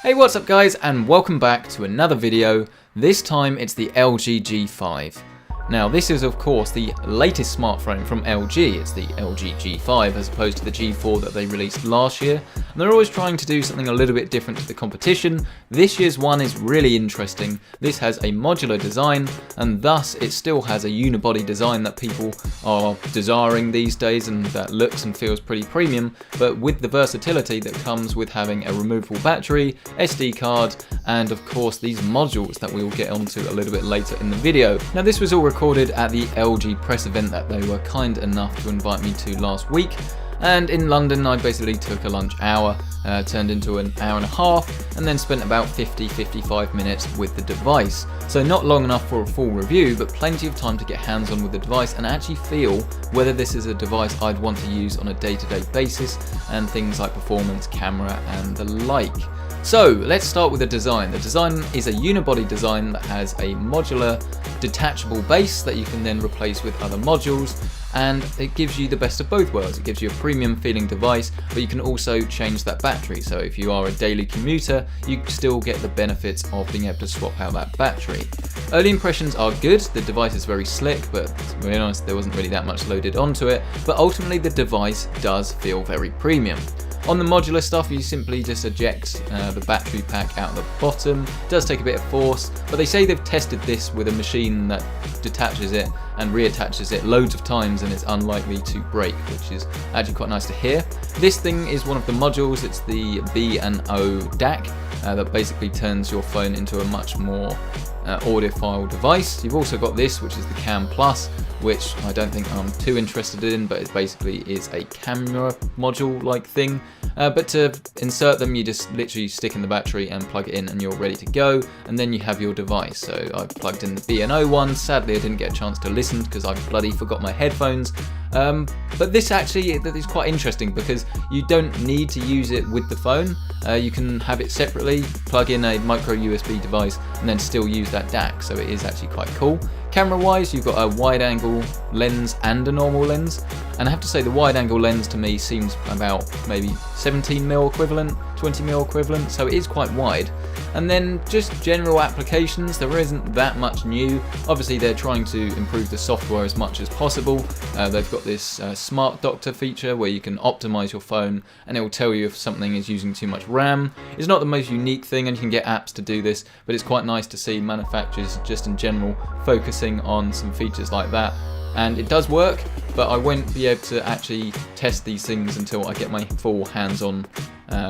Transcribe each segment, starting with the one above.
Hey, what's up guys, and welcome back to another video. This time it's the LG G5. Now this is of course the latest smartphone from LG. It's the LG G5 as opposed to the G4 that they released last year. And they're always trying to do something a little bit different to the competition. This year's one is really interesting. This has a modular design and thus it still has a unibody design that people are desiring these days and that looks and feels pretty premium, but with the versatility that comes with having a removable battery, SD card, and of course these modules that we will get onto a little bit later in the video. Now this was all recorded at the LG press event that they were kind enough to invite me to last week, and in London I basically took a lunch hour, turned into an hour and a half, and then spent about 50-55 minutes with the device. So not long enough for a full review, but plenty of time to get hands-on with the device and actually feel whether this is a device I'd want to use on a day-to-day basis, and things like performance, camera, and the like. So let's start with the design. The design is a unibody design that has a modular detachable base that you can then replace with other modules, and it gives you the best of both worlds. It gives you a premium feeling device, but you can also change that battery. So if you are a daily commuter, you still get the benefits of being able to swap out that battery. Early impressions are good. The device is very slick, but to be honest, there wasn't really that much loaded onto it. But ultimately the device does feel very premium. On the modular stuff, you simply just eject the battery pack out the bottom. It does take a bit of force, but they say they've tested this with a machine that detaches it and reattaches it loads of times and it's unlikely to break, which is actually quite nice to hear. This thing is one of the modules. It's the B&O DAC that basically turns your phone into a much more audiophile device. You've also got this, which is the Cam Plus, which I don't think I'm too interested in, but it basically is a camera module like thing. But to insert them, you just literally stick in the battery and plug it in and you're ready to go, and then you have your device. So I've plugged in the B&O one. Sadly I didn't get a chance to listen because I bloody forgot my headphones. But this actually is quite interesting because you don't need to use it with the phone. You can have it separately, plug in a micro USB device and then still use that DAC, so it is actually quite cool. Camera wise, you've got a wide angle lens and a normal lens, and I have to say the wide angle lens to me seems about maybe 17mm equivalent, 20mm equivalent, so it is quite wide. And then just general applications, there isn't that much new. Obviously they're trying to improve the software as much as possible. They've got this smart doctor feature where you can optimize your phone and it will tell you if something is using too much RAM. It's not the most unique thing and you can get apps to do this, but it's quite nice to see manufacturers just in general focusing on some features like that. And it does work, but I won't be able to actually test these things until I get my full hands-on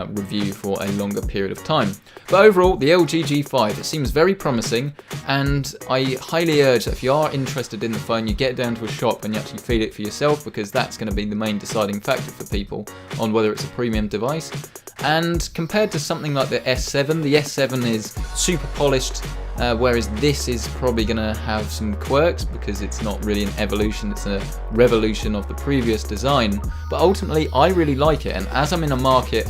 review for a longer period of time. But overall, the LG G5, it seems very promising, and I highly urge that if you are interested in the phone, you get down to a shop and you actually feel it for yourself, because that's going to be the main deciding factor for people on whether it's a premium device. And compared to something like the S7, the S7 is super polished, whereas this is probably going to have some quirks because it's not really an evolution, it's a revolution of the previous design. But ultimately I really like it, and as I'm in a market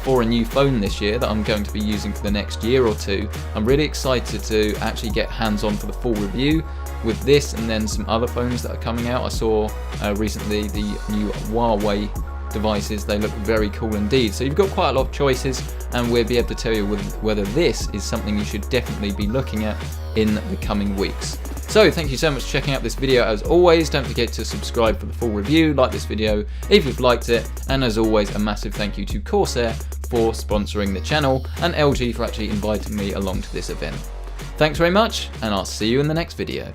for a new phone this year that I'm going to be using for the next year or two, I'm really excited to actually get hands-on for the full review with this and then some other phones that are coming out. I saw recently the new Huawei devices. They look very cool indeed. So you've got quite a lot of choices, and we'll be able to tell you whether this is something you should definitely be looking at in the coming weeks. So thank you so much for checking out this video. As always, don't forget to subscribe for the full review, like this video if you've liked it, and as always a massive thank you to Corsair for sponsoring the channel and LG for actually inviting me along to this event. Thanks very much, and I'll see you in the next video.